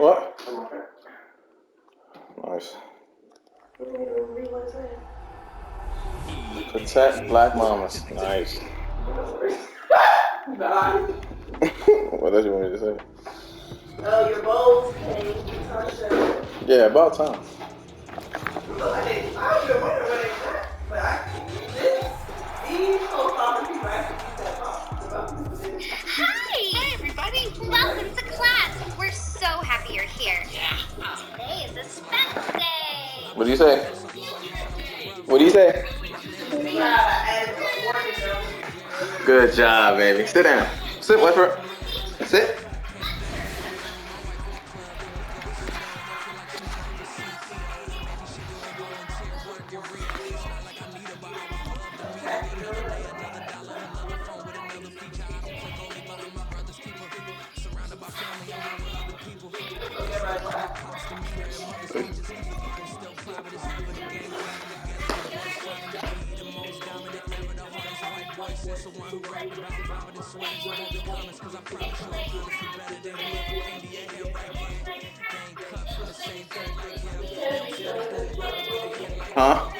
What? Nice. Protect black mamas. Nice. What else you want me to say? Oh, your bowls came. Yeah, about time. I've been wondering where they went, but these post office people actually use that box. Hi! Hey, everybody! Welcome to class. We're so happy you're here. Yeah. Today is a special day. What do you say? What do you say? Good job, baby. Sit down. Sit, Winford. Sit. Huh?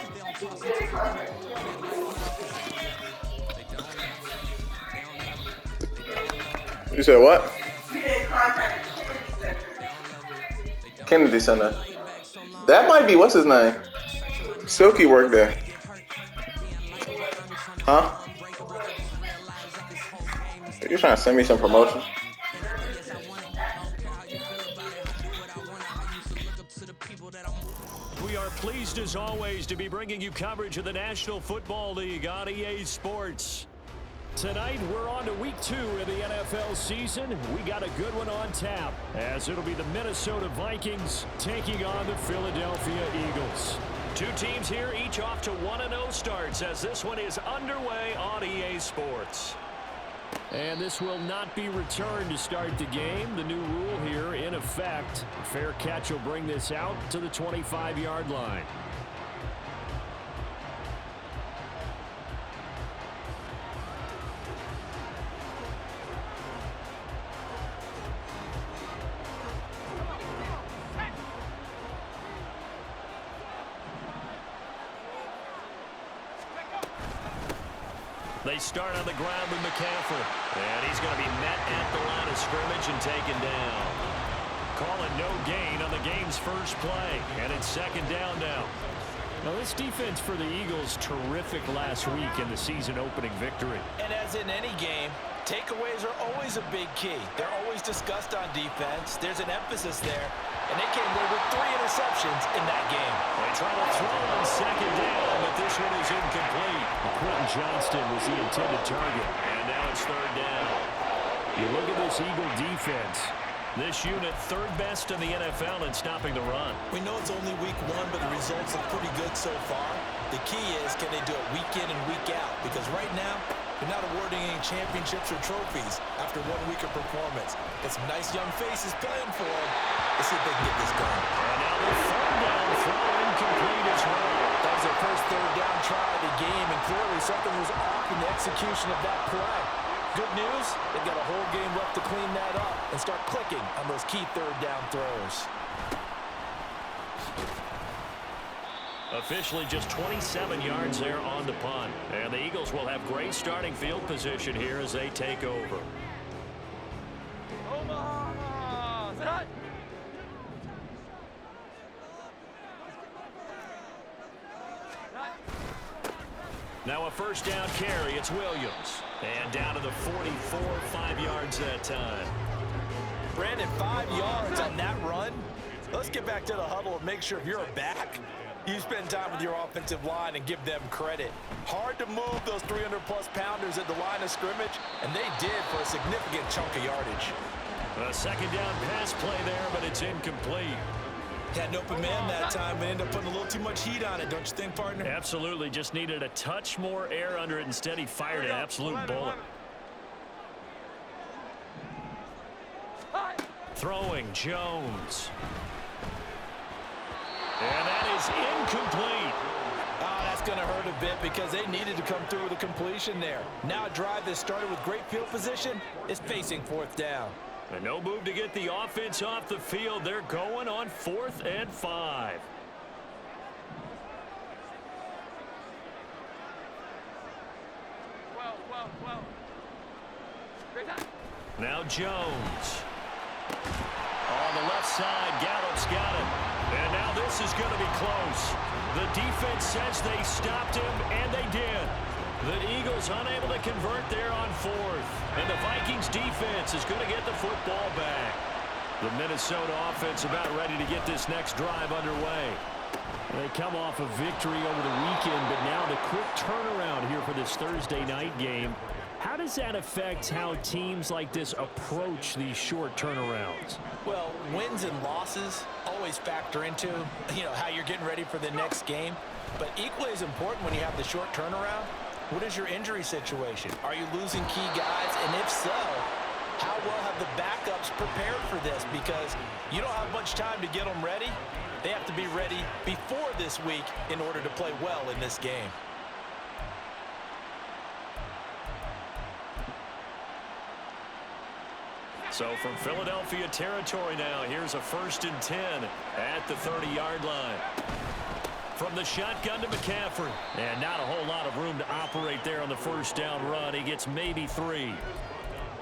You said what? Kennedy Center. That might be, what's his name? Silky worked there. Huh? You trying to send me some promotion? We are pleased as always to be bringing you coverage of the National Football League on EA Sports. Tonight, we're on to week 2 of the NFL season. We got a good one on tap, as it'll be the Minnesota Vikings taking on the Philadelphia Eagles. Two teams here, each off to 1-0 starts, as this one is underway on EA Sports. And this will not be returned to start the game. The new rule here in effect. A fair catch will bring this out to the 25-yard line. They start on the ground with McCaffrey. And he's going to be met at the line of scrimmage and taken down. Calling no gain on the game's first play. And it's second down now. Now, this defense for the Eagles, terrific last week in the season-opening victory. And as in any game, takeaways are always a big key. They're always discussed on defense. There's an emphasis there. And they came away with 3 interceptions in that game. They try to throw on second down, but this one is incomplete. Quentin Johnston was the intended target, and now it's third down. You look at this Eagle defense. This unit, third best in the NFL in stopping the run. We know it's only week 1, but the results look pretty good so far. The key is, can they do it week in and week out? Because right now, they're not awarding any championships or trophies after 1 week of performance. Got some nice young faces playing for them. Let's see if they can get this going. And now the third down throw incomplete as well. That was their first third down try of the game, and clearly something was off in the execution of that play. Good news, they've got a whole game left to clean that up and start clicking on those key third down throws. Officially just 27 yards there on the punt. And the Eagles will have great starting field position here as they take over. Now a first down carry. It's Williams. And down to the 44, 5 yards that time. Brandon, 5 yards on that run. Let's get back to the huddle and make sure if you're a back, you spend time with your offensive line and give them credit. Hard to move those 300-plus pounders at the line of scrimmage, and they did for a significant chunk of yardage. A second down pass play there, but it's incomplete. Had an open man that time and ended up putting a little too much heat on it, don't you think, partner? Absolutely. Just needed a touch more air under it. Instead, he fired an absolute bullet. Throwing Jones. And that is incomplete. Oh, that's going to hurt a bit because they needed to come through with a completion there. Now a drive that started with great field position is facing fourth down. And no move to get the offense off the field. They're going on 4th and 5. Now Jones. On the left side, Gallup's got it. And now this is going to be close. The defense says they stopped him, and they did. The Eagles unable to convert there on 4th. And the Vikings defense is going to get the football back. The Minnesota offense about ready to get this next drive underway. They come off a victory over the weekend, but now the quick turnaround here for this Thursday night game. How does that affect how teams like this approach these short turnarounds? Well, wins and losses always factor into, how you're getting ready for the next game. But equally as important when you have the short turnaround, what is your injury situation? Are you losing key guys? And if so, how well have the backups prepared for this? Because you don't have much time to get them ready. They have to be ready before this week in order to play well in this game. So from Philadelphia territory now, here's a 1st and 10 at the 30-yard line. From the shotgun to McCaffrey. And not a whole lot of room to operate there on the first down run. He gets maybe 3.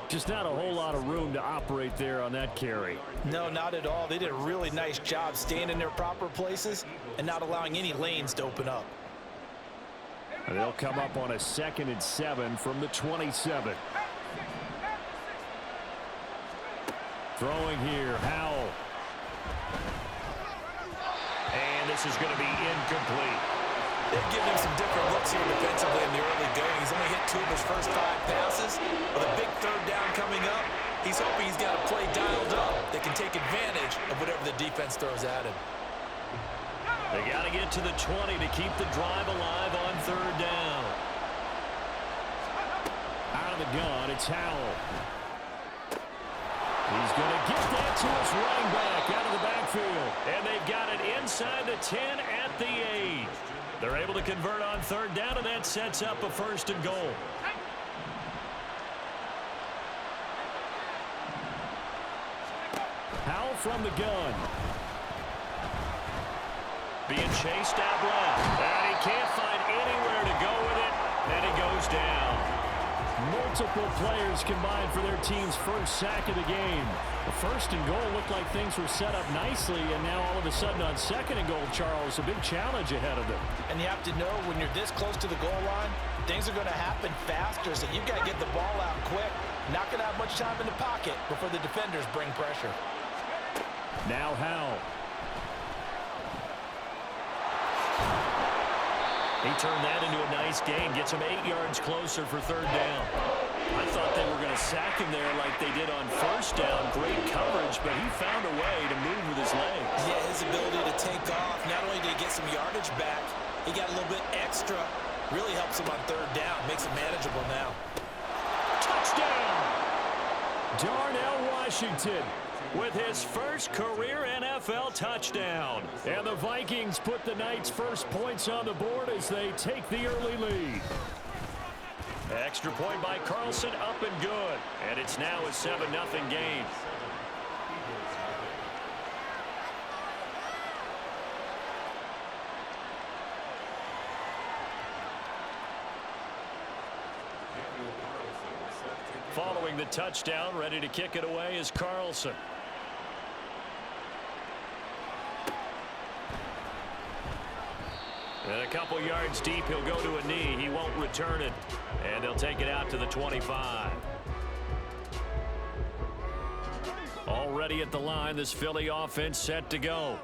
Just not a whole lot of room to operate there on that carry. No, not at all. They did a really nice job staying in their proper places and not allowing any lanes to open up. And they'll come up on a 2nd and 7 from the 27. Throwing here, Howell. And this is going to be incomplete. They've given him some different looks here defensively in the early going. He's only hit 2 of his first 5 passes. With a big 3rd down coming up, he's hoping he's got a play dialed up that can take advantage of whatever the defense throws at him. They got to get to the 20 to keep the drive alive on 3rd down. Out of the gun, it's Howell. He's going to get that to his running back out of the backfield. And they've got it inside the 10 at the 8. They're able to convert on 3rd down, and that sets up a 1st and goal. Howell from the gun. Being chased out left. And he can't find anywhere to go with it. And he goes down. Multiple players combined for their team's first sack of the game. The 1st and goal looked like things were set up nicely, and now all of a sudden on 2nd and goal, Charles, a big challenge ahead of them. And you have to know when you're this close to the goal line, things are going to happen faster, so you've got to get the ball out quick. Not going to have much time in the pocket before the defenders bring pressure. Now Howell. He turned that into a nice gain, gets him 8 yards closer for 3rd down. I thought they were going to sack him there like they did on 1st down. Great coverage, but he found a way to move with his legs. Yeah, his ability to take off, not only did he get some yardage back, he got a little bit extra. Really helps him on 3rd down, makes it manageable now. Touchdown! Darnell Washington with his first career NFL touchdown. And the Vikings put the Knights' first points on the board as they take the early lead. Extra point by Carlson, up and good. And it's now a 7-0 game. Following the touchdown, ready to kick it away is Carlson. And a couple yards deep, he'll go to a knee. He won't return it. And they'll take it out to the 25. Already at the line, this Philly offense set to go.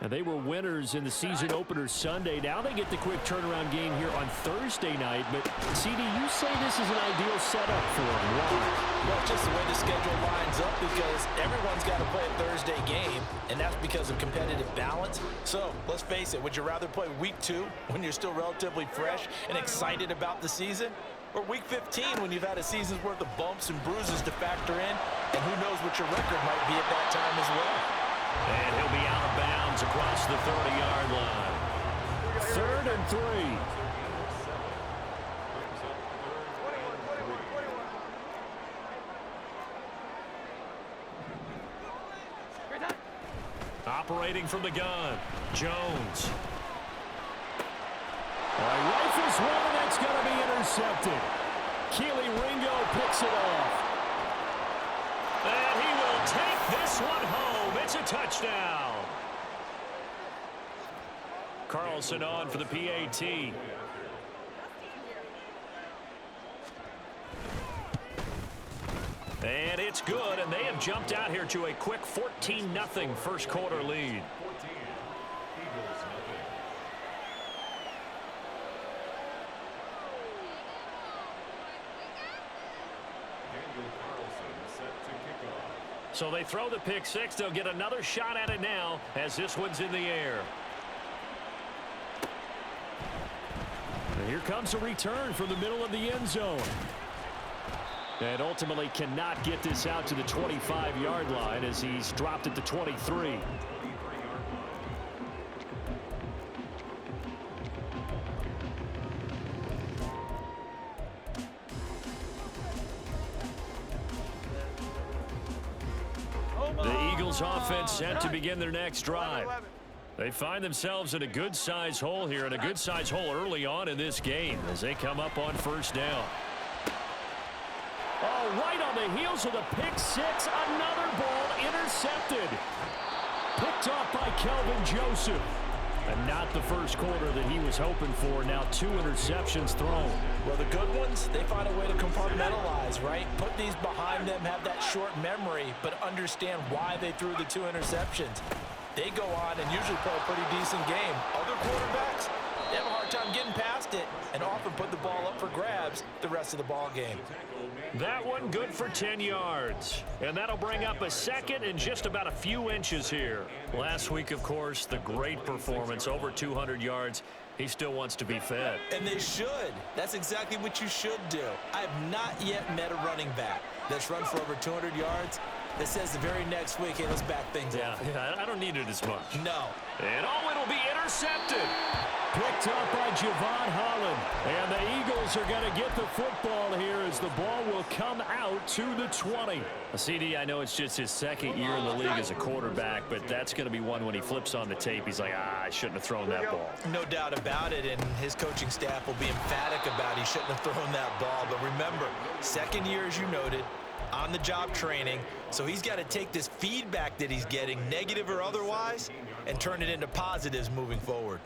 And they were winners in the season opener Sunday. Now they get the quick turnaround game here on Thursday night. But, CD, you say this is an ideal setup for them. Why? Well, just the way the schedule lines up, because everyone's got to play a Thursday game, and that's because of competitive balance. So, let's face it, would you rather play Week 2 when you're still relatively fresh and excited about the season? Or Week 15 when you've had a season's worth of bumps and bruises to factor in, and who knows what your record might be at that time as well? And he'll be out of bounds across the 30-yard line. 3rd and 3. Operating from the gun, Jones. Rifles one, and that's going to be intercepted. Keely Ringo picks it off. And he will take this one home. It's a touchdown. Carlson on for the PAT. And it's good, and they have jumped out here to a quick 14-0 first quarter lead. So they throw the pick six. They'll get another shot at it now as this one's in the air. And here comes a return from the middle of the end zone. And ultimately cannot get this out to the 25-yard line as he's dropped at the 23. The Eagles offense set to begin their next drive. They find themselves in a good-sized hole here, and a good-sized hole early on in this game as they come up on first down. Oh, right on the heels of the pick six, another ball intercepted. Picked off by Kelvin Joseph. And not the first quarter that he was hoping for. Now 2 interceptions thrown. Well, the good ones, they find a way to compartmentalize, right? Put these behind them, have that short memory, but understand why they threw the 2 interceptions. They go on and usually play a pretty decent game. Other quarterbacks, they have a hard time getting past it and often put the ball up for grabs the rest of the ball game. That one good for 10 yards. And that'll bring up a second and just about a few inches here. Last week, of course, the great performance, over 200 yards. He still wants to be fed. And they should. That's exactly what you should do. I have not yet met a running back that's run for over 200 yards that says the very next week, hey, let's back things up. Yeah, I don't need it as much. No. And it'll be intercepted. Picked up by Javon Holland. And the Eagles are going to get the football here as the ball will come out to the 20. CD, I know it's just his second year in the league as a quarterback, but that's going to be one when he flips on the tape. He's like, I shouldn't have thrown that ball. No doubt about it, and his coaching staff will be emphatic about he shouldn't have thrown that ball. But remember, second year, as you noted, on-the-job training, so he's got to take this feedback that he's getting, negative or otherwise, and turn it into positives moving forward.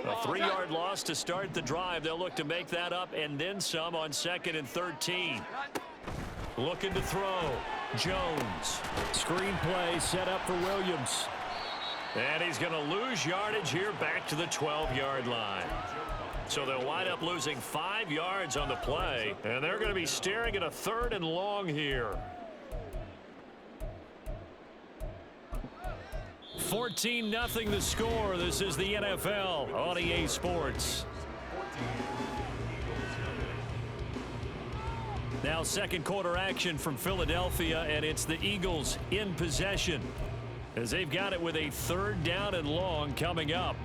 A 3-yard loss to start the drive. They'll look to make that up and then some on 2nd and 13. Looking to throw. Jones. Screen play set up for Williams. And he's going to lose yardage here back to the 12-yard line. So they'll wind up losing 5 yards on the play. And they're going to be staring at a 3rd and long here. 14-0 the score. This is the NFL on EA Sports. Now second quarter action from Philadelphia, and it's the Eagles in possession as they've got it with a 3rd down and long coming up.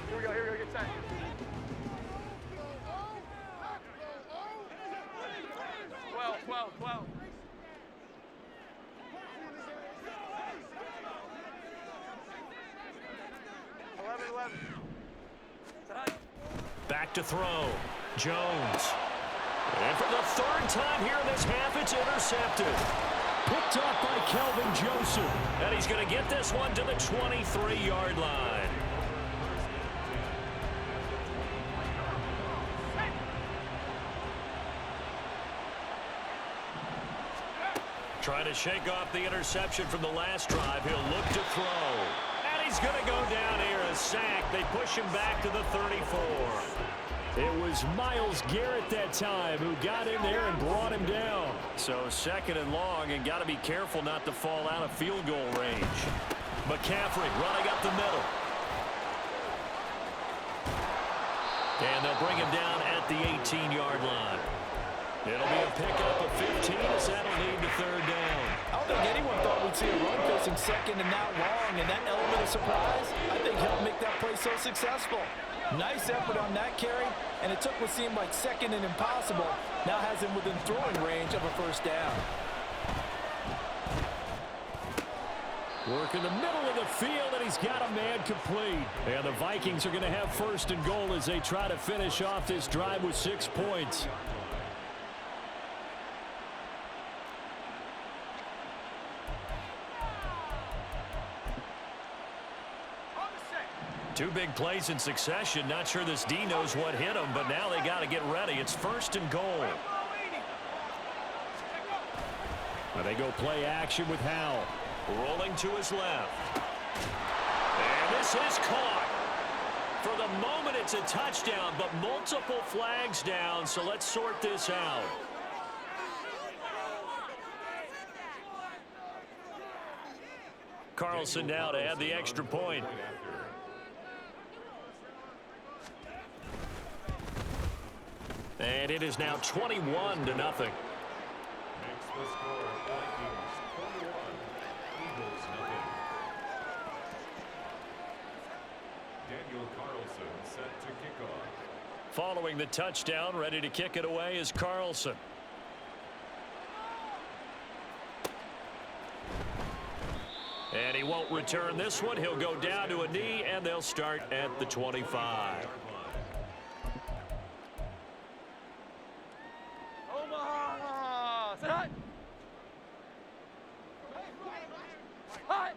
Here we go, get set. 12. 11. Back to throw. Jones. And for the 3rd time here in this half, it's intercepted. Picked up by Kelvin Joseph. And he's going to get this one to the 23-yard line. Trying to shake off the interception from the last drive. He'll look to throw. And he's going to go down here, a sack. They push him back to the 34. It was Myles Garrett that time who got in there and brought him down. So 2nd and long, and got to be careful not to fall out of field goal range. McCaffrey running up the middle. And they'll bring him down at the 18-yard line. It'll be a pickup of 15 as that'll lead to 3rd down. I don't think anyone thought we'd see a run facing 2nd and not long, and that element of surprise, I think, helped make that play was so successful. Nice effort on that carry, and it took what seemed like second and impossible. Now has him within throwing range of a first down. Work in the middle of the field, and he's got a man complete. And the Vikings are going to have first and goal as they try to finish off this drive with 6 points. Two big plays in succession. Not sure this D knows what hit him, but now they got to get ready. It's first and goal. And they go play action with Howell. Rolling to his left. And this is caught. For the moment, it's a touchdown, but multiple flags down, so let's sort this out. Carlson now to add the extra point. And it is now 21-0. Following the touchdown, ready to kick it away is Carlson. And he won't return this one. He'll go down to a knee, and they'll start at the 25. Omaha! Say hi! Hi!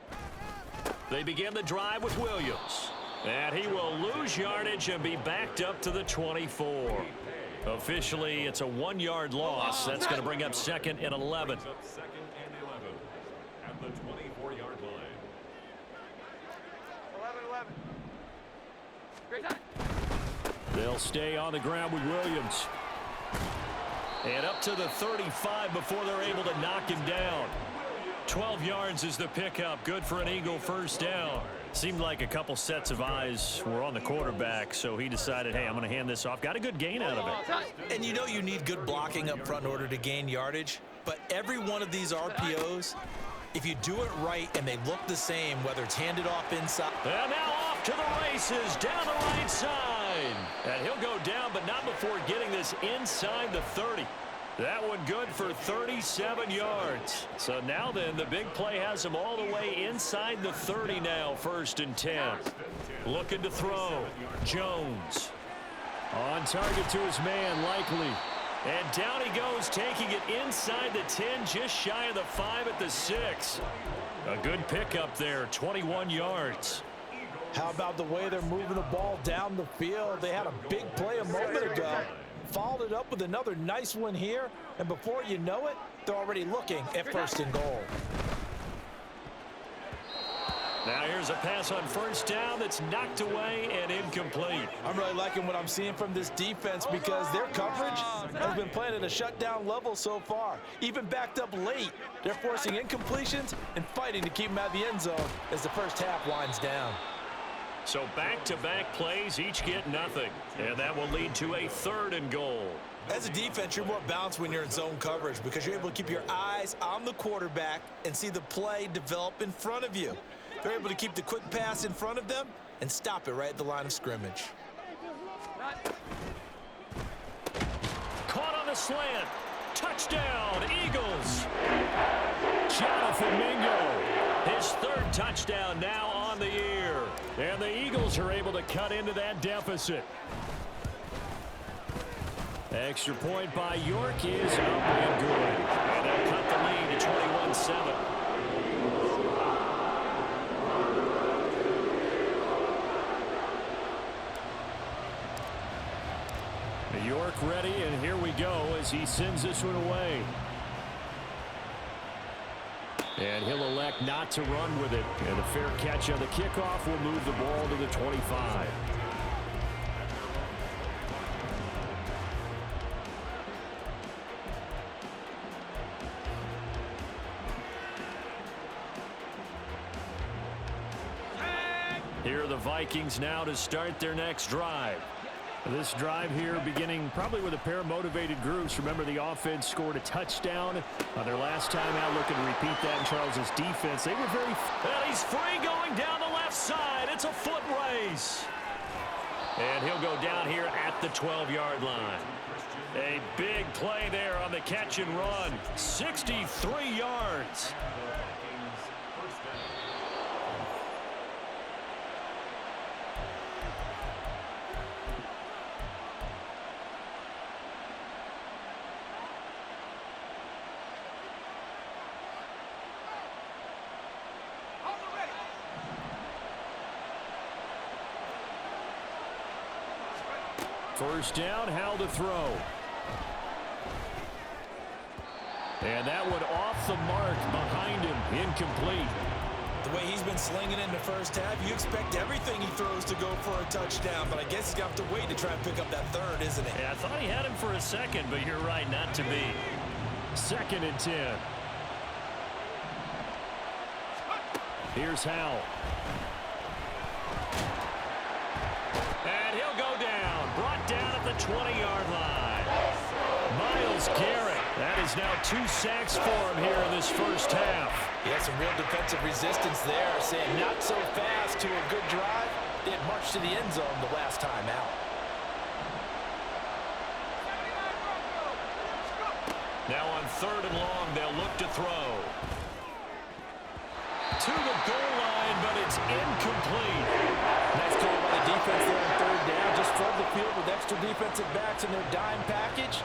They begin the drive with Williams. And he will lose yardage and be backed up to the 24. Officially, it's a 1-yard loss. That's going to bring up 2nd and 11. Second and 11 at the 24-yard line. 11-11. Great time. They'll stay on the ground with Williams. And up to the 35 before they're able to knock him down. 12 yards is the pickup. Good for an Eagle first down. Seemed like a couple sets of eyes were on the quarterback, so he decided, hey, I'm going to hand this off. Got a good gain out of it. And you know you need good blocking up front in order to gain yardage, but every one of these RPOs, if you do it right and they look the same, whether it's handed off inside. And now off to the races, down the right side. And he'll go down, but not before getting this inside the 30. That one good for 37 yards. So now then, the big play has him all the way inside the 30 now, 1st and 10. Looking to throw. Jones. On target to his man, Likely. And down he goes, taking it inside the 10, just shy of the 5 at the 6. A good pickup there, 21 yards. How about the way they're moving the ball down the field? They had a big play a moment ago. Followed it up with another nice one here, and before you know it, they're already looking at 1st and goal. Now here's a pass on 1st down that's knocked away and incomplete. I'm really liking what I'm seeing from this defense because their coverage has been playing at a shutdown level so far. Even backed up late, they're forcing incompletions and fighting to keep them out of the end zone as the first half winds down. So back-to-back plays, each get nothing. And that will lead to a 3rd and goal. As a defense, you're more balanced when you're in zone coverage because you're able to keep your eyes on the quarterback and see the play develop in front of you. They're able to keep the quick pass in front of them and stop it right at the line of scrimmage. Caught on the slant. Touchdown, Eagles. Jonathan Mingo, his 3rd touchdown now on the year. And the Eagles are able to cut into that deficit. Extra point by York is up and good. And they'll cut the lead to 21-7. York ready, and here we go as he sends this one away. And he'll elect not to run with it. And a fair catch on the kickoff will move the ball to the 25. Here are the Vikings now to start their next drive. This drive here beginning probably with a pair of motivated groups. Remember, the offense scored a touchdown on their last time out. Looking to repeat that in Charles's defense. They were very... And he's free going down the left side. It's a foot race. And he'll go down here at the 12-yard line. A big play there on the catch and run. 63 yards. First down, Howell to throw. And that one off the mark behind him, incomplete. The way he's been slinging in the first half, you expect everything he throws to go for a touchdown, but I guess he's going to have to wait to try and pick up that third, isn't he? Yeah, I thought he had him for a second, but you're right, not to be. 2nd and 10. Here's Howell. And he'll go down. Brought down at the 20-yard line. Myles Garrett. That is now 2 sacks for him here in this first half. He had some real defensive resistance there, saying not so fast to a good drive. Didn't march to the end zone the last time out. Now on 3rd and long, they'll look to throw. To the goal line, but it's incomplete. Nice call by the defense there on 3rd down. Just flood the field with extra defensive backs in their dime package.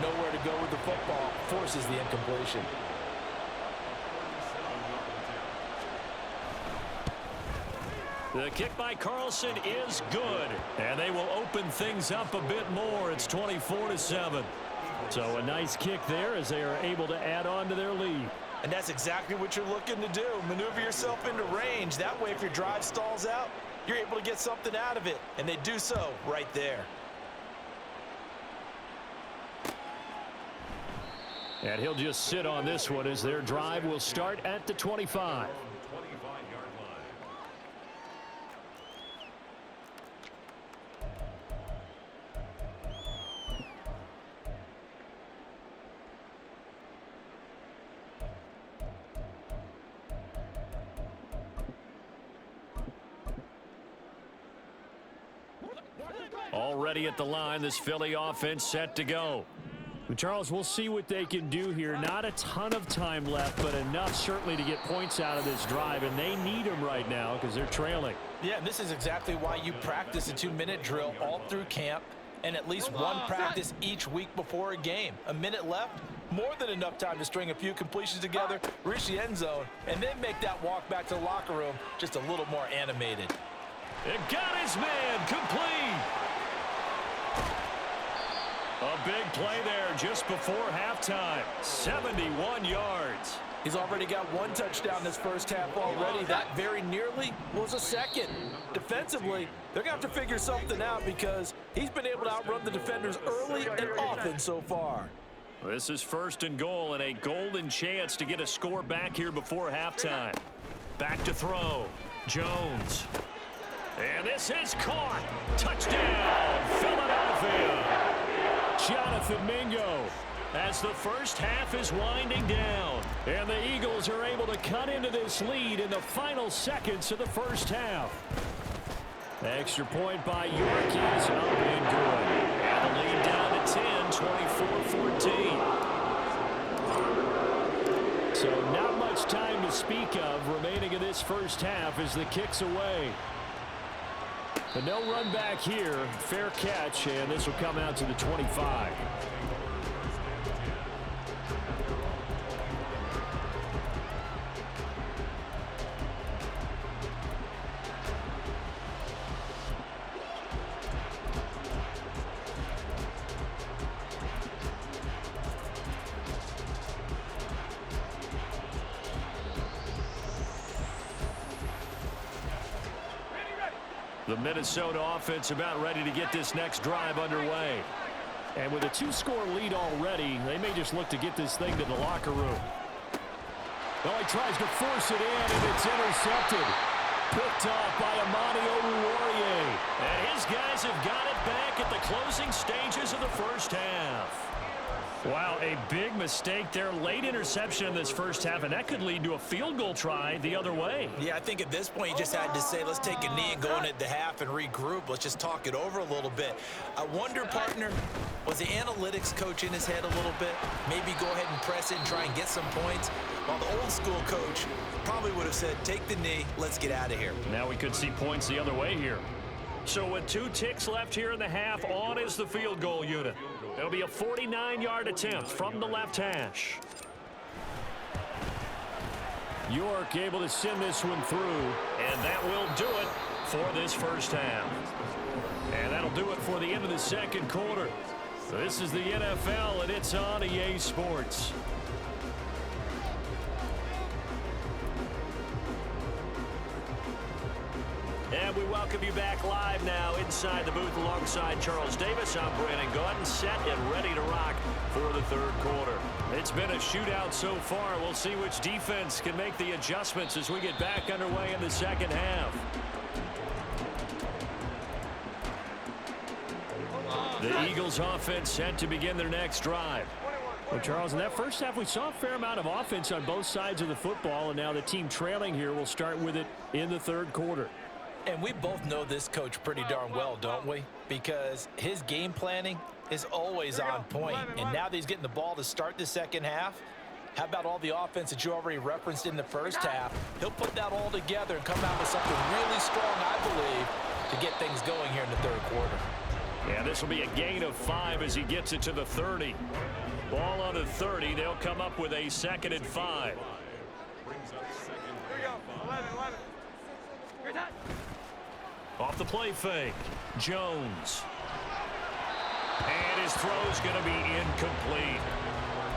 Nowhere to go with the football. Forces the incompletion. The kick by Carlson is good. And they will open things up a bit more. It's 24-7. So a nice kick there as they are able to add on to their lead. And that's exactly what you're looking to do. Maneuver yourself into range. That way, if your drive stalls out, you're able to get something out of it. And they do so right there. And he'll just sit on this one as their drive will start at the 25. Already at the line, this Philly offense set to go. Charles, we'll see what they can do here. Not a ton of time left, but enough certainly to get points out of this drive, and they need them right now because they're trailing. Yeah, and this is exactly why you practice a 2-minute drill all through camp and at least one practice each week before a game. A minute left, more than enough time to string a few completions together, reach the end zone, and then make that walk back to the locker room just a little more animated. It got his man complete. A big play there just before halftime. 71 yards. He's already got 1 touchdown this first half already. That very nearly was a second. Defensively, they're going to have to figure something out because he's been able to outrun the defenders early and often so far. This is 1st and goal and a golden chance to get a score back here before halftime. Back to throw. Jones. And this is caught. Touchdown, Philadelphia. Jonathan Mingo as the first half is winding down. And the Eagles are able to cut into this lead in the final seconds of the first half. Extra point by York is up and good. And the lead down to 10, 24-14. So not much time to speak of remaining in this first half as the kick's away. But no run back here. Fair catch, and this will come out to the 25. The Minnesota offense about ready to get this next drive underway. And with a 2-score lead already, they may just look to get this thing to the locker room. Well, he tries to force it in, and it's intercepted. Picked off by Amani Oruwariye. And his guys have got it back at the closing stages of the first half. Wow, a big mistake there. Late interception in this first half, and that could lead to a field goal try the other way. Yeah, I think at this point you just had to say, let's take a knee and go in at the half and regroup. Let's just talk it over a little bit. I wonder, partner, was the analytics coach in his head a little bit? Maybe go ahead and press it and try and get some points? While the old school coach probably would have said, take the knee, let's get out of here. Now we could see points the other way here. So with 2 ticks left here in the half, on is the field goal unit. It'll be a 49-yard attempt from the left hash. York able to send this one through, and that will do it for this first half. And that'll do it for the end of the second quarter. This is the NFL, and it's on EA Sports. And we welcome you back live now inside the booth alongside Charles Davis. I'm Brandon Gordon, set and ready to rock for the third quarter. It's been a shootout so far. We'll see which defense can make the adjustments as we get back underway in the second half. The Eagles offense set to begin their next drive. Well, Charles, in that first half, we saw a fair amount of offense on both sides of the football, and now the team trailing here will start with it in the third quarter. And we both know this coach pretty darn well, don't we? Because his game planning is always on point. And now that he's getting the ball to start the second half, how about all the offense that you already referenced in the first half? He'll put that all together and come out with something really strong, I believe, to get things going here in the third quarter. Yeah, this will be a gain of 5 as he gets it to the 30. Ball on the 30. They'll come up with a 2nd and 5. Here we go. 11. Great time. Off the play fake, Jones. And his throw's going to be incomplete.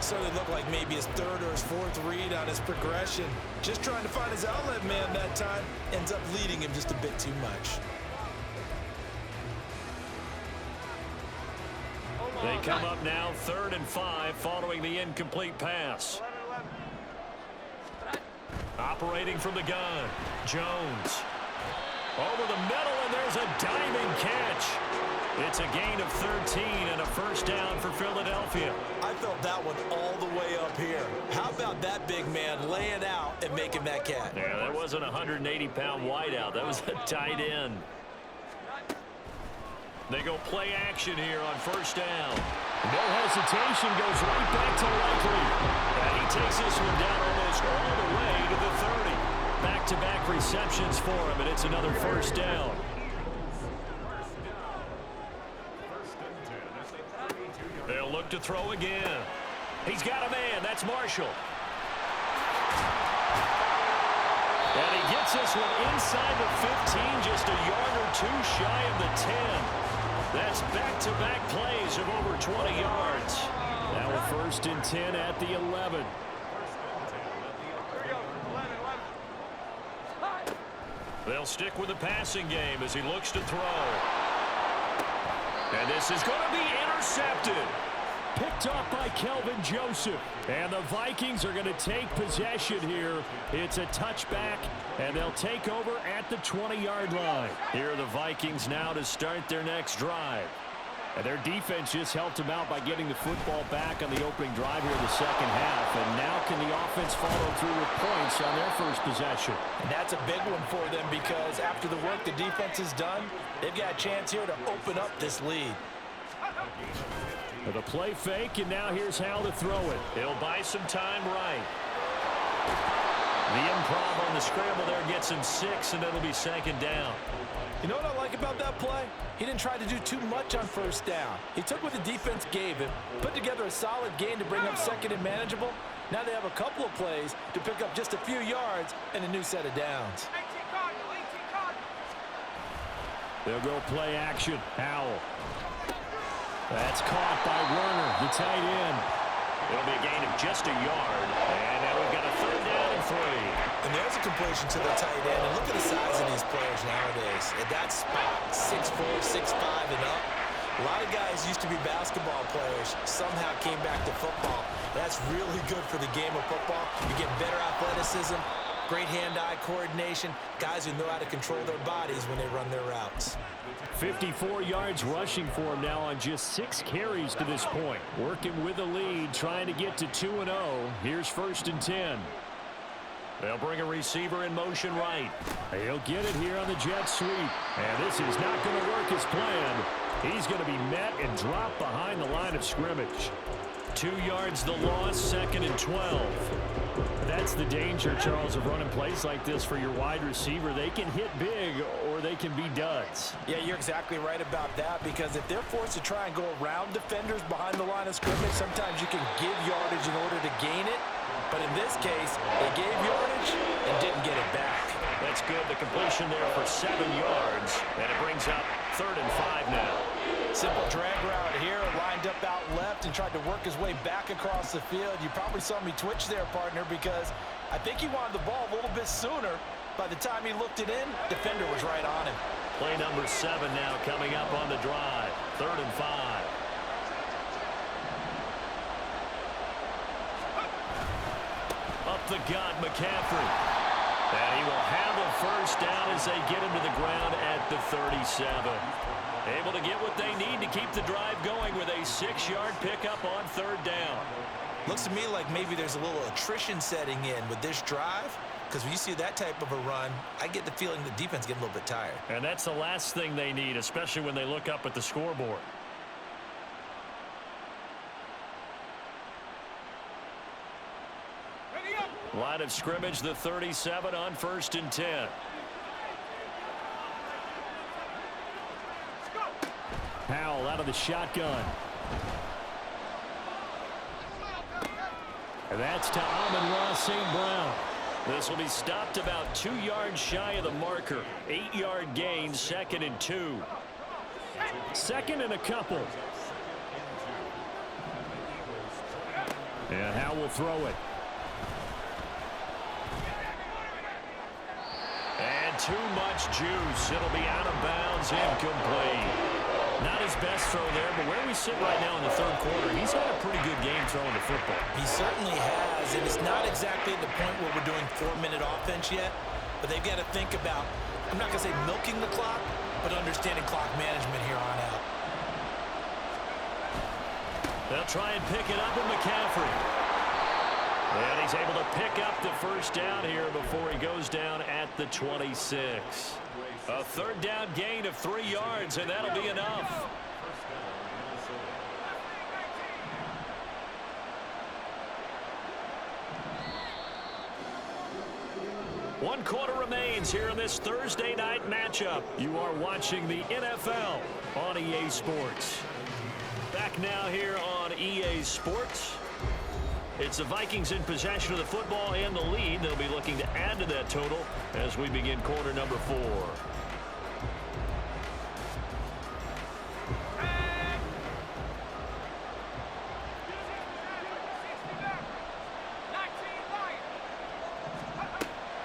Certainly looked like maybe his third or his fourth read on his progression. Just trying to find his outlet man that time. Ends up leading him just a bit too much. They come up now 3rd and 5 following the incomplete pass. 11. Operating from the gun, Jones. Over the middle, and there's a diving catch. It's a gain of 13 and a first down for Philadelphia. I felt that one all the way up here. How about that big man laying out and making that catch? Yeah, that wasn't a 180-pound wideout. That was a tight end. They go play action here on first down. No hesitation, goes right back to Likely. And he takes this one down almost all the way to the 30. Back-to-back receptions for him, and it's another first down. They'll look to throw again. He's got a man. That's Marshall. And he gets this one inside the 15, just a yard or two shy of the 10. That's back-to-back plays of over 20 yards. Now a 1st and 10 at the 11. They'll stick with the passing game as he looks to throw. And this is going to be intercepted. Picked off by Kelvin Joseph. And the Vikings are going to take possession here. It's a touchback, and they'll take over at the 20-yard line. Here are the Vikings now to start their next drive. And their defense just helped them out by getting the football back on the opening drive here in the second half. And now can the offense follow through with points on their first possession? And that's a big one for them because after the work the defense has done, they've got a chance here to open up this lead. The play fake, and now here's how to throw it. He'll buy some time right. The improv on the scramble there gets him 6, and it'll be 2nd down. You know what I like about that play? He didn't try to do too much on first down. He took what the defense gave him, put together a solid gain to bring up 2nd and manageable. Now they have a couple of plays to pick up just a few yards and a new set of downs. They'll go play action. Howell. That's caught by Werner, the tight end. It'll be a gain of just a yard. And now we've got a 3rd down and 3. And there's a completion to the tight end. And look at the size of these players nowadays. At that spot, 6'4", 6'5", and up. A lot of guys used to be basketball players, somehow came back to football. That's really good for the game of football. You get better athleticism, great hand-eye coordination, guys who know how to control their bodies when they run their routes. 54 yards rushing for him now on just 6 carries to this point. Working with the lead, trying to get to 2-0. Here's 1st and 10. They'll bring a receiver in motion right. He'll get it here on the jet sweep. And this is not going to work as planned. He's going to be met and dropped behind the line of scrimmage. 2 yards the loss, 2nd and 12. That's the danger, Charles, of running plays like this for your wide receiver. They can hit big or they can be duds. Yeah, you're exactly right about that, because if they're forced to try and go around defenders behind the line of scrimmage, sometimes you can give yardage in order to gain it. But in this case, they gave yardage and didn't get it back. That's good. The completion there for 7 yards. And it brings up 3rd and 5 now. Simple drag route here, lined up out left and tried to work his way back across the field. You probably saw me twitch there, partner, because I think he wanted the ball a little bit sooner. By the time he looked it in, defender was right on him. Play number 7 now coming up on the drive. 3rd and 5. Up the gut, McCaffrey. And he will have a 1st down as they get him to the ground at the 37. Able to get what they need to keep the drive going with a 6-yard pickup on 3rd down. Looks to me like maybe there's a little attrition setting in with this drive, because when you see that type of a run, I get the feeling the defense getting a little bit tired. And that's the last thing they need, especially when they look up at the scoreboard. Line of scrimmage, the 37 on 1st and 10. Howell out of the shotgun. And that's to Amon-Ra St. Brown. This will be stopped about 2 yards shy of the marker. 8-yard gain, 2nd and 2. 2nd and a couple. And Howell will throw it. And too much juice. It'll be out of bounds, incomplete. Not his best throw there, but where we sit right now in the 3rd quarter, he's had a pretty good game throwing the football. He certainly has, and it's not exactly the point where we're doing 4-minute offense yet, but they've got to think about, I'm not going to say milking the clock, but understanding clock management here on out. They'll try and pick it up with McCaffrey. And he's able to pick up the 1st down here before he goes down at the 26. A 3rd down gain of 3 yards, and that'll be enough. One quarter remains here in this Thursday night matchup. You are watching the NFL on EA Sports. Back now here on EA Sports. It's the Vikings in possession of the football and the lead. They'll be looking to add to that total as we begin quarter number 4.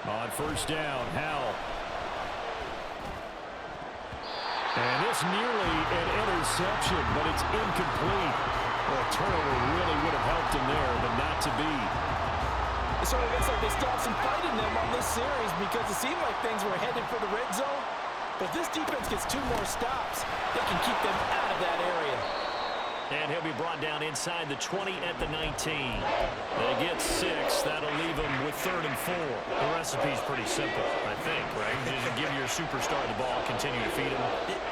On 1st down, Howell. And it's nearly an interception, but it's incomplete. Well, a turnover really would have helped him there, but not to be. It sort of looks like they still have some fight in them on this series, because it seemed like things were headed for the red zone. But if this defense gets 2 more stops, they can keep them out of that area. And he'll be brought down inside the 20 at the 19. They get 6. That'll leave them with 3rd and 4. The recipe's pretty simple, I think, right? Just give your superstar the ball, continue to feed him.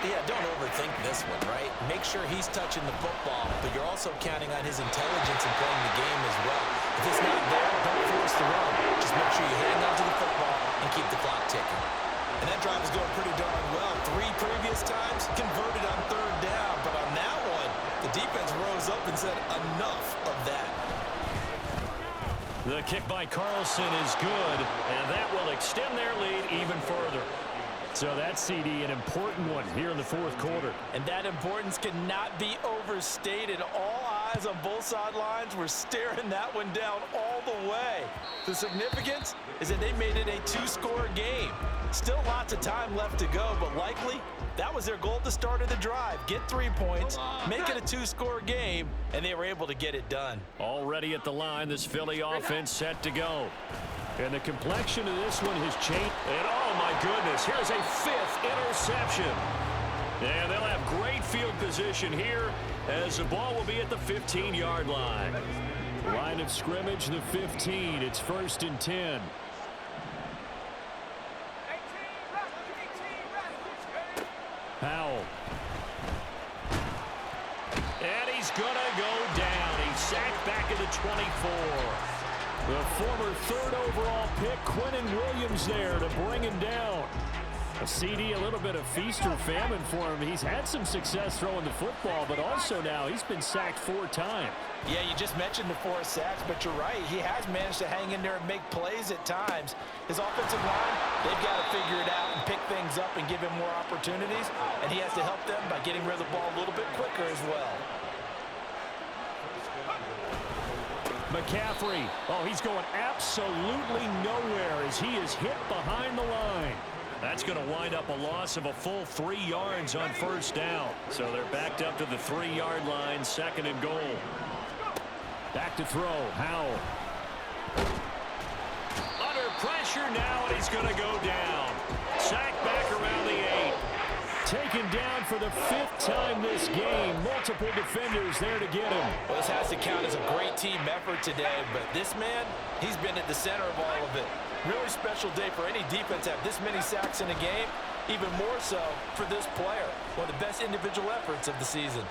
Yeah, don't overthink this one, right? Make sure he's touching the football, but you're also counting on his intelligence in playing the game as well. If it's not there, don't force the run. Just make sure you hang on to the football and keep the clock ticking. And that drive is going pretty darn well. 3 previous times converted on 3rd down, but on that one, the defense rose up and said enough of that. The kick by Carlson is good, and that will extend their lead even further. So that's, CD, an important one here in the 4th quarter. And that importance cannot be overstated. All eyes on both sidelines were staring that one down all the way. The significance is that they made it a 2-score game. Still lots of time left to go, but likely that was their goal at the start of the drive. Get 3 points, make it a 2-score game, and they were able to get it done. Already at the line, this Philly offense set to go. And the complexion of this one has changed. And oh my goodness, here's a 5th interception. And they'll have great field position here as the ball will be at the 15-yard line. Line of scrimmage, the 15. It's 1st and 10. Powell. And he's going to go down. He's sacked back at the 24. The former 3rd overall pick, Quinnen Williams, there to bring him down. A CD, a little bit of feast or famine for him. He's had some success throwing the football, but also now he's been sacked 4 times. Yeah, you just mentioned the 4 sacks, but you're right. He has managed to hang in there and make plays at times. His offensive line, they've got to figure it out and pick things up and give him more opportunities, and he has to help them by getting rid of the ball a little bit quicker as well. McCaffrey, oh, he's going absolutely nowhere as he is hit behind the line. That's going to wind up a loss of a full 3 yards on 1st down. So they're backed up to the 3-yard line, 2nd and goal. Back to throw, Howell. Under pressure now, and he's going to go down. Sacked back around the 8. Taken down for the 5th time this game. Multiple defenders there to get him. Well, this has to count as a great team effort today, but this man, he's been at the center of all of it. Really special day for any defense to have this many sacks in a game, even more so for this player. One of the best individual efforts of the season.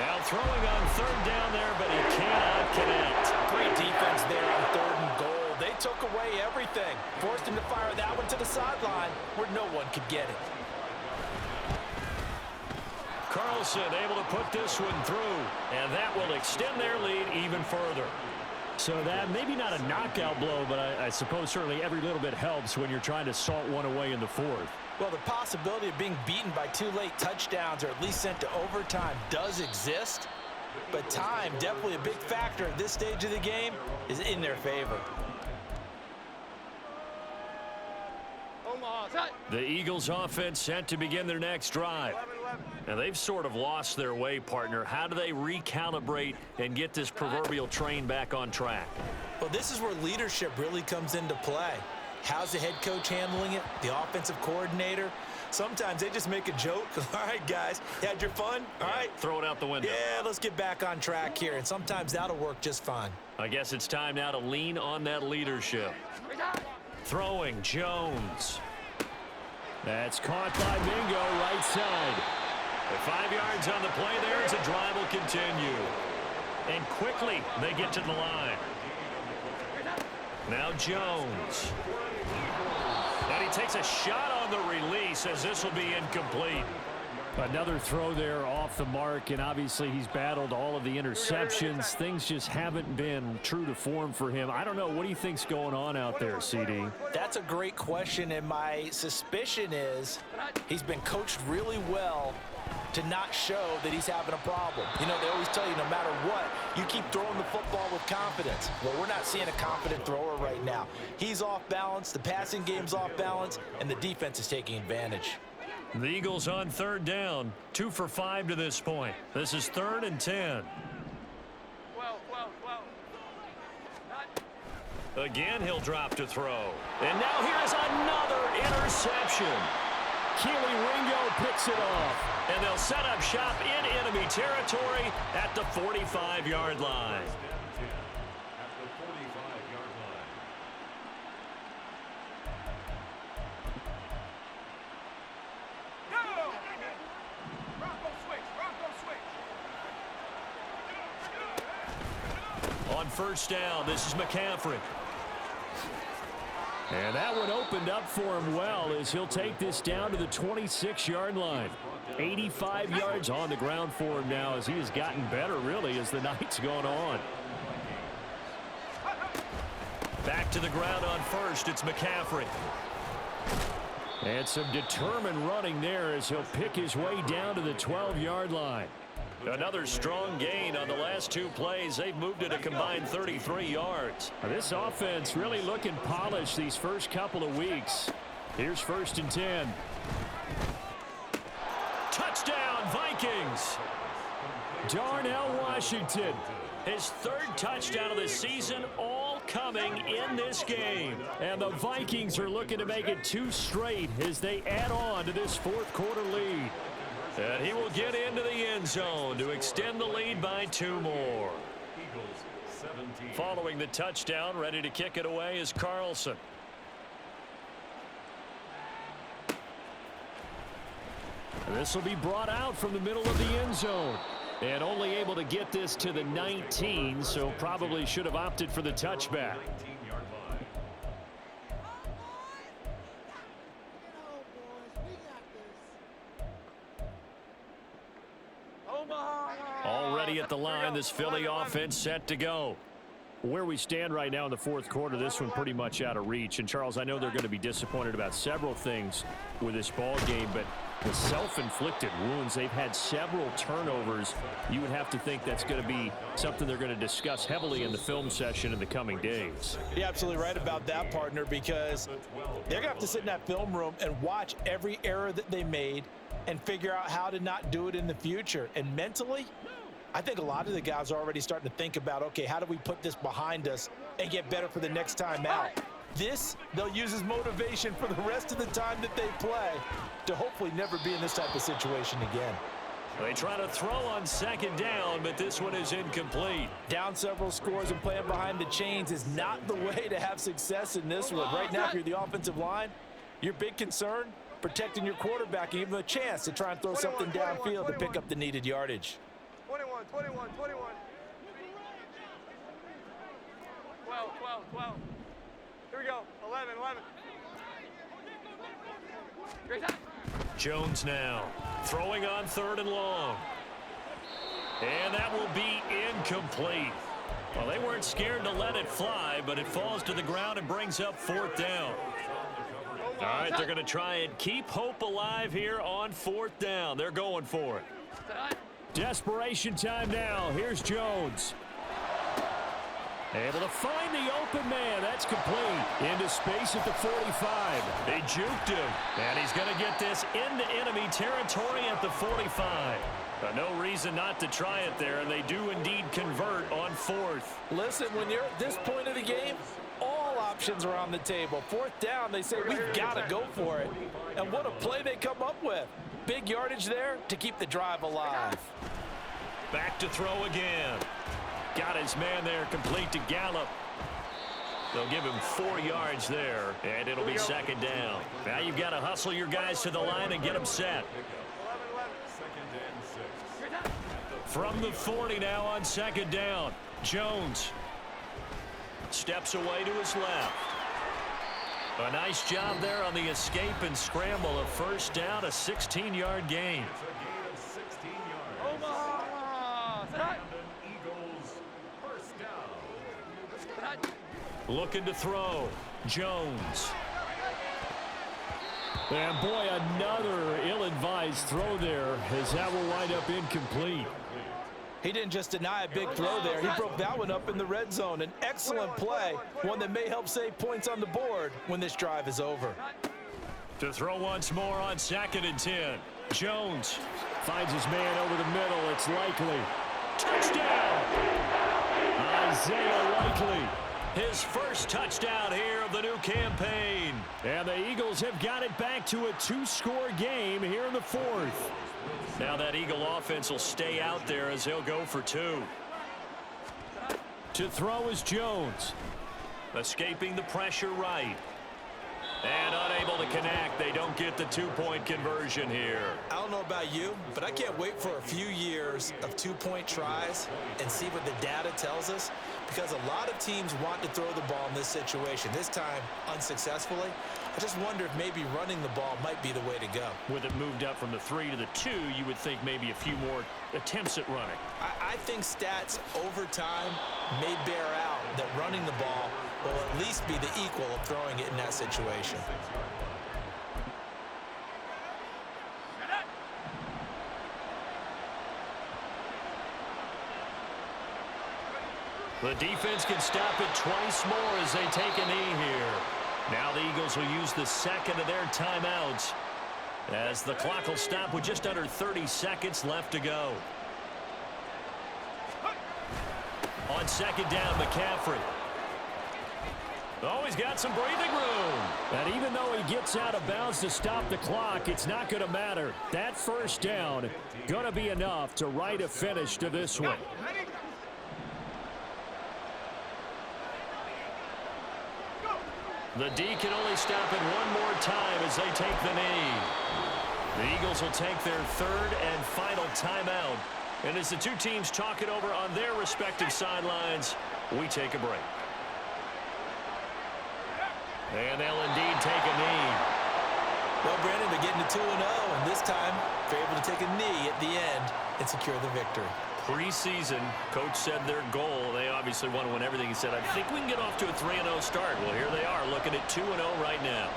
Now throwing on 3rd down there, but he cannot connect. Great defense there on 3rd and goal. They took away everything. Forced him to fire that one to the sideline where no one could get it. Carlson able to put this one through, and that will extend their lead even further. So that maybe not a knockout blow, but I suppose certainly every little bit helps when you're trying to salt one away in the 4th. Well, the possibility of being beaten by 2 late touchdowns or at least sent to overtime does exist, but time, definitely a big factor at this stage of the game, is in their favor. The Eagles offense set to begin their next drive. Now they've sort of lost their way, partner. How do they recalibrate and get this proverbial train back on track? Well, this is where leadership really comes into play. How's the head coach handling it? The offensive coordinator? Sometimes they just make a joke. All right, guys, you had your fun? All right. Throw it out the window. Yeah, let's get back on track here, and sometimes that'll work just fine. I guess it's time now to lean on that leadership. Throwing, Jones. That's caught by Mingo, right side. The 5 yards on the play there as the drive will continue. And quickly, they get to the line. Now Jones. And he takes a shot on the release as this will be incomplete. Another throw there off the mark, and obviously he's battled all of the interceptions. Things just haven't been true to form for him. I don't know. What do you think's going on out there, CD? That's a great question, and my suspicion is he's been coached really well to not show that he's having a problem. You know, they always tell you no matter what, you keep throwing the football with confidence. Well, we're not seeing a confident thrower right now. He's off balance, the passing game's off balance, and the defense is taking advantage. The Eagles on 3rd down, 2 for 5 to this point. This is 3rd and 10. Again, he'll drop to throw. And now here's another interception. Keely Ringo picks it off. And they'll set up shop in enemy territory at the 45-yard line. On 1st down, this is McCaffrey. And that one opened up for him well as he'll take this down to the 26-yard line. 85 yards on the ground for him now as he has gotten better, really, as the night's gone on. Back to the ground on 1st, it's McCaffrey. And some determined running there as he'll pick his way down to the 12-yard line. Another strong gain on the last 2 plays. They've moved it a combined 33 yards. This offense really looking polished these first couple of weeks. Here's 1st and 10. Touchdown, Vikings. Darnell Washington, his 3rd touchdown of the season, all coming in this game. And the Vikings are looking to make it 2 straight as they add on to this 4th quarter lead. And he will get into the end zone to extend the lead by 2 more. Eagles 17. Following the touchdown, ready to kick it away is Carlson. This will be brought out from the middle of the end zone. And only able to get this to the 19, so probably should have opted for the touchback. 19-yard line. Already at the line, this Philly offense set to go. Where we stand right now in the fourth quarter, this one pretty much out of reach. And, Charles, I know they're going to be disappointed about several things with this ball game, but the self-inflicted wounds, they've had several turnovers. You would have to think that's going to be something they're going to discuss heavily in the film session in the coming days. You're absolutely right about that, partner, because they're going to have to sit in that film room and watch every error that they made and figure out how to not do it in the future. And mentally, I think a lot of the guys are already starting to think about, okay, how do we put this behind us and get better for the next time out? This, they'll use as motivation for the rest of the time that they play to hopefully never be in this type of situation again. They try to throw on second down, but this one is incomplete. Down several scores and playing behind the chains is not the way to have success in this one. Right now, if you're the offensive line, your big concern, protecting your quarterback and give him a chance to try and throw something downfield to pick up the needed yardage. 21. 12. Here we go. 11. Great time. Jones now throwing on 3rd and long. And that will be incomplete. Well, they weren't scared to let it fly, but it falls to the ground and brings up 4th down. All right, they're going to try and keep hope alive here on 4th down. They're going for it. Desperation time now. Here's Jones. Able to find the open man. That's complete. Into space at the 45. They juked him. And he's going to get this into enemy territory at the 45. No reason not to try it there, and they do indeed convert on 4th. Listen, when you're at this point of the game, all options are on the table. 4th down, they say, we've got to go for it. And what a play they come up with. Big yardage there to keep the drive alive. Back to throw again. Got his man there, complete to Gallup. They'll give him 4 yards there, and it'll be 2nd down. Now you've got to hustle your guys to the line and get them set. 2nd and 6. From the 40 now on 2nd down. Jones steps away to his left. A nice job there on the escape and scramble. A 1st down, a 16-yard gain. It's a gain of 16 yards. Eagles 1st down. Looking to throw. Jones. And boy, another ill-advised throw there as that will wind up incomplete. He didn't just deny a big throw there. He broke that one up in the red zone. An excellent play, one that may help save points on the board when this drive is over. To throw once more on 2nd and 10. Jones finds his man over the middle. It's Likely. Touchdown! Isaiah Likely. His first touchdown here of the new campaign. And the Eagles have got it back to a 2-score game here in the 4th. Now that Eagle offense will stay out there as they'll go for 2. To throw is Jones. Escaping the pressure right. And unable to connect. They don't get the 2-point conversion here. I don't know about you, but I can't wait for a few years of 2-point tries and see what the data tells us, because a lot of teams want to throw the ball in this situation. This time, unsuccessfully. I just wonder if maybe running the ball might be the way to go. With it moved up from the 3 to the 2, you would think maybe a few more attempts at running. I think stats over time may bear out that running the ball will at least be the equal of throwing it in that situation. The defense can stop it twice more as they take a knee here. Now the Eagles will use the 2nd of their timeouts as the clock will stop with just under 30 seconds left to go. On 2nd down, McCaffrey. Oh, he's got some breathing room. And even though he gets out of bounds to stop the clock, it's not going to matter. That first down going to be enough to write a finish to this one. The D can only stop it one more time as they take the knee. The Eagles will take their third and final timeout. And as the two teams talk it over on their respective sidelines, we take a break. And they'll indeed take a knee. Well, Brandon, they're getting to 2-0, and this time they're able to take a knee at the end and secure the victory. Preseason, coach said their goal, they obviously want to win everything. He said, I think we can get off to a 3-0 start. Well, here they are looking at 2-0 right now.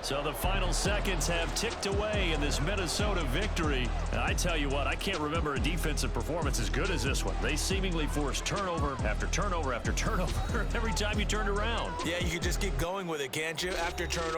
So the final seconds have ticked away in this Minnesota victory. And I tell you what, I can't remember a defensive performance as good as this one. They seemingly forced turnover after turnover after turnover every time you turned around. Yeah, you could just keep going with it, can't you? After turnover.